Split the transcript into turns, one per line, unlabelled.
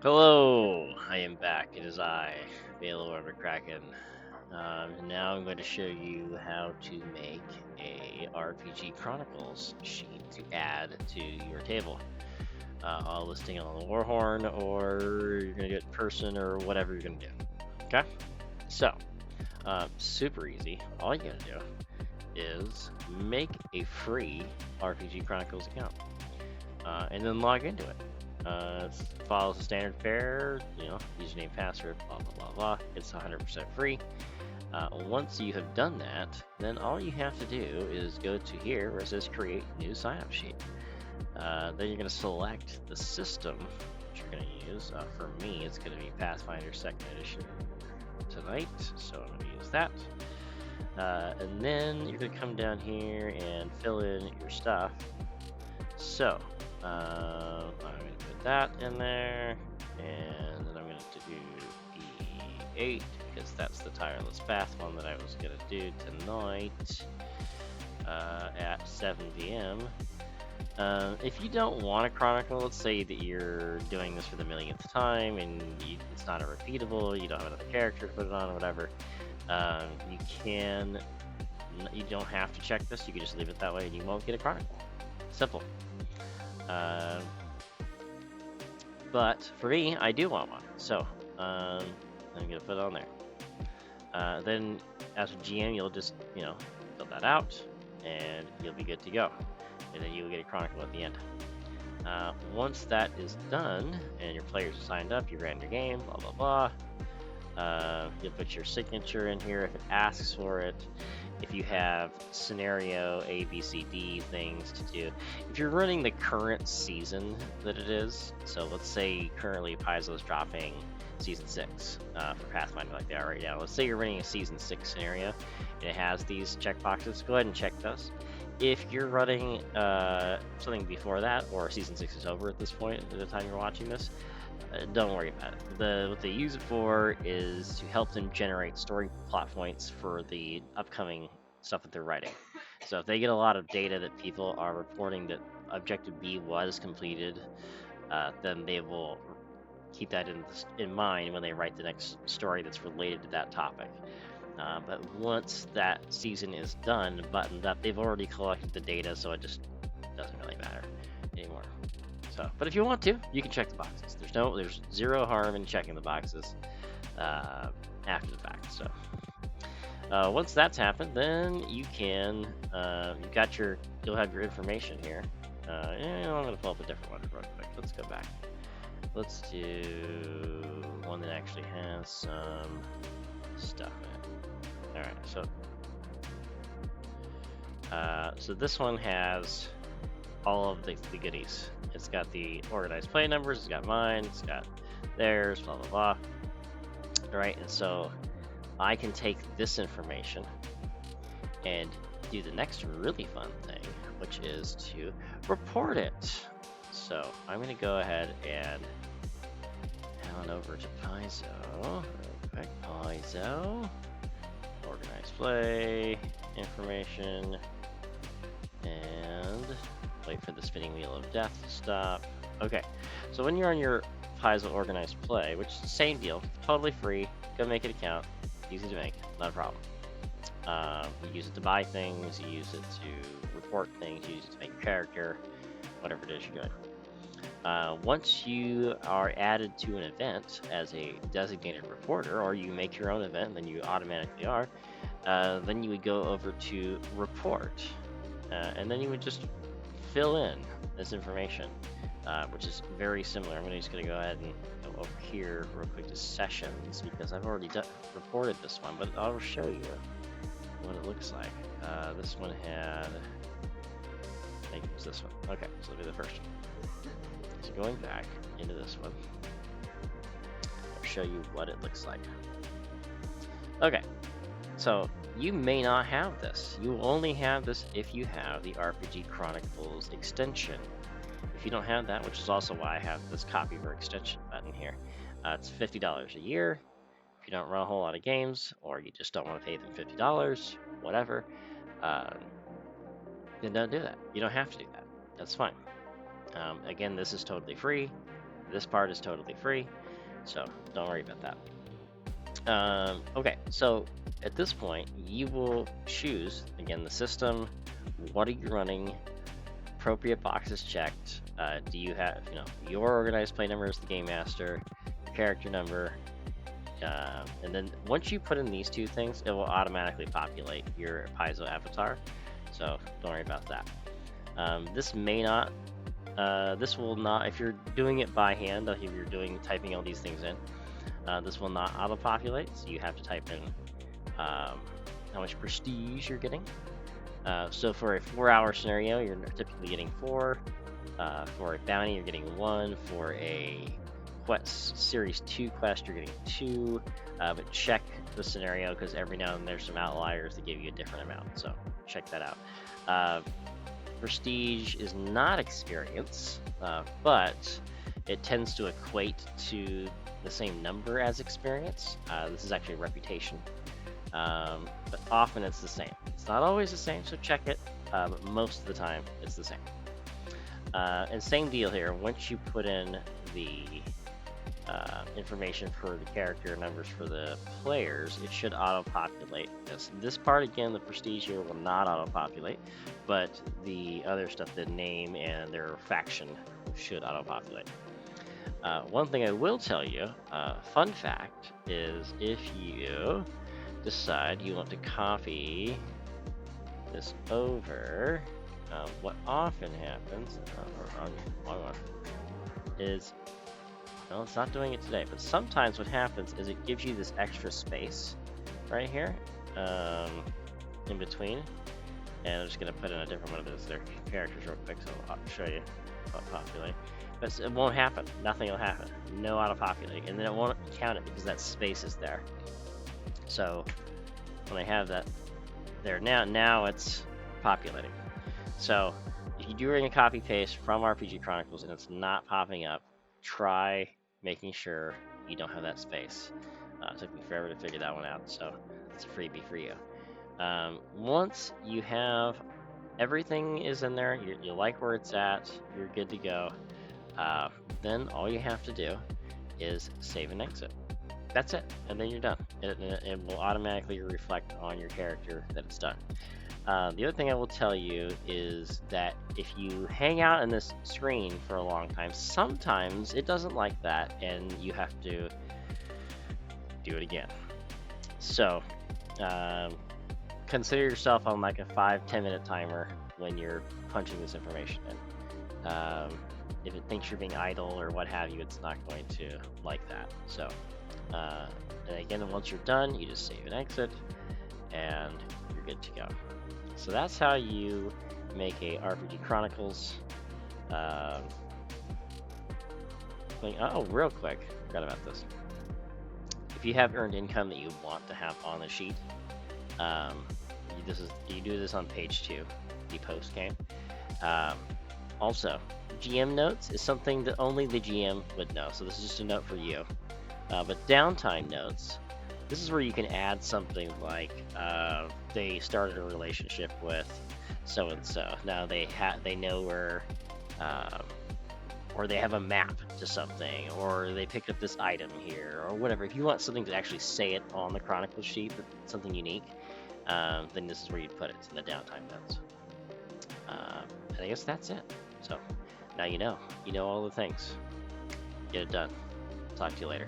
Hello, I am back. It is I, Valo Kraken. Now I'm going to show you how to make a RPG Chronicles sheet to add to your table. I'll listing it on the Warhorn, or you're going to do it in person, or whatever you're going to do. Okay? So, super easy. All you got to do is make a free RPG Chronicles account, and then log into it. Follows the standard fare, username, password, blah, blah, blah, blah. It's 100% free. Once you have done that, then all you have to do is go to here where it says create new sign-up sheet. Then you're going to select the system that you're going to use. For me, it's going to be Pathfinder 2nd Edition tonight, so I'm going to use that. And then you're going to come down here and fill in your stuff. So, I'm going to put that in there, and then I'm going to do E8 because that's the tireless path one that I was going to do tonight at 7 p.m. If you don't want to chronicle, let's say that you're doing this for the millionth time and it's not a repeatable, you don't have another character to put it on or whatever, you don't have to check this, you can just leave it that way and you won't get a chronicle. Simple. But for me, I do want one, so I'm gonna put it on there. Then as a GM, you'll just fill that out, and you'll be good to go. And then you'll get a chronicle at the end. Once that is done, and your players are signed up, you ran your game, blah blah blah. You'll put your signature in here if it asks for it. If you have scenario A, B, C, D things to do. If you're running the current season that it is, so let's say currently Paizo is dropping season 6 for Pathfinder like they are right now. Let's say you're running a season 6 scenario and it has these checkboxes. Go ahead and check those. If you're running something before that, or season 6 is over at this point at the time you're watching this, don't worry about it. What they use it for is to help them generate story plot points for the upcoming stuff that they're writing. So if they get a lot of data that people are reporting that Objective B was completed, then they will keep that in mind when they write the next story that's related to that topic. But once that season is done, buttoned up, they've already collected the data, so it just doesn't really matter anymore. So, but if you want to, you can check the boxes. There's zero harm in checking the boxes after the fact. So, once that's happened, then you can you'll have your information here. I'm gonna pull up a different one real quick. Let's go back. Let's do one that actually has some stuff in it. All right, so this one has all of the goodies. It's got the organized play numbers, it's got mine, it's got theirs, blah blah blah. All right, and so I can take this information and do the next really fun thing, which is to report it. So I'm going to go ahead and head on over to Paizo. Real quick, Paizo, organized play information, and wait for the spinning wheel of death to stop. Okay, so when you're on your Paizo organized play, which is the same deal, totally free, go make an account, easy to make, not a problem. You use it to buy things, you use it to report things, you use it to make your character, whatever it is you're doing. Once you are added to an event as a designated reporter, or you make your own event, then you automatically are, then you would go over to report, and then you would just fill in this information, which is very similar. I'm just going to go ahead and go over here real quick to sessions because I've already reported this one, but I'll show you what it looks like. This one had, I think it was this one. Okay, so it'll be the first one. So going back into this one, I'll show you what it looks like. Okay, so you may not have this. You only have this if you have the RPG Chronicles extension. If you don't have that, which is also why I have this copy for extension button here, it's $50 a year. If you don't run a whole lot of games, or you just don't want to pay them $50, whatever, then don't do that. You don't have to do that. That's fine. Again, this is totally free. This part is totally free, so don't worry about that. Okay, so at this point, you will choose again the system. What are you running? Appropriate boxes checked. Do you have, your organized play number is the game master, character number, and then once you put in these two things, it will automatically populate your Paizo avatar. So don't worry about that. This may not. This will not. If you're doing it by hand, like if you're typing all these things in, this will not auto-populate. So you have to type in how much prestige you're getting. So for a 4-hour scenario, you're typically getting 4. For a bounty, you're getting 1. For a Series 2 quest, you're getting 2. But check the scenario because every now and then there's some outliers that give you a different amount. So check that out. Prestige is not experience, but it tends to equate to the same number as experience. This is actually reputation. But often it's the same. It's not always the same, so check it. But most of the time, it's the same. And same deal here. Once you put in the information for the character numbers for the players, it should auto-populate this. This part, again, the prestige here will not auto-populate, but the other stuff, the name and their faction, should auto-populate. One thing I will tell you, fun fact, is if you decide you want to copy this over, what often happens, is, well, it's not doing it today, but sometimes what happens is it gives you this extra space right here, in between, and I'm just going to put in a different one of those their characters real quick, so I'll show you how it populate. But it won't happen. Nothing will happen. No auto-populating, and then it won't count it because that space is there. So when I have that there now it's populating. So if you're doing a copy paste from RPGchronicles and it's not popping up, try making sure you don't have that space. It took me forever to figure that one out, so it's a freebie for you. Once you have everything is in there, you like where it's at, you're good to go, then all you have to do is save and exit. That's it, and then you're done. It will automatically reflect on your character that it's done. The other thing I will tell you is that if you hang out in this screen for a long time, sometimes it doesn't like that, and you have to do it again. So consider yourself on like a 5-10 minute timer when you're punching this information in. If it thinks you're being idle or what have you, it's not going to like that. So and again, once you're done, you just save and exit, and you're good to go. So that's how you make a RPGchronicles thing. Oh, real quick, forgot about this. If you have earned income that you want to have on the sheet, you do this on page 2, the post game. Also, GM notes is something that only the GM would know. So this is just a note for you. But downtime notes, this is where you can add something like they started a relationship with so and so. Now they know where, or they have a map to something, or they picked up this item here, or whatever. If you want something to actually say it on the Chronicles sheet, something unique, then this is where you put it, in the downtime notes. And I guess that's it. So now you know all the things. Get it done. Talk to you later.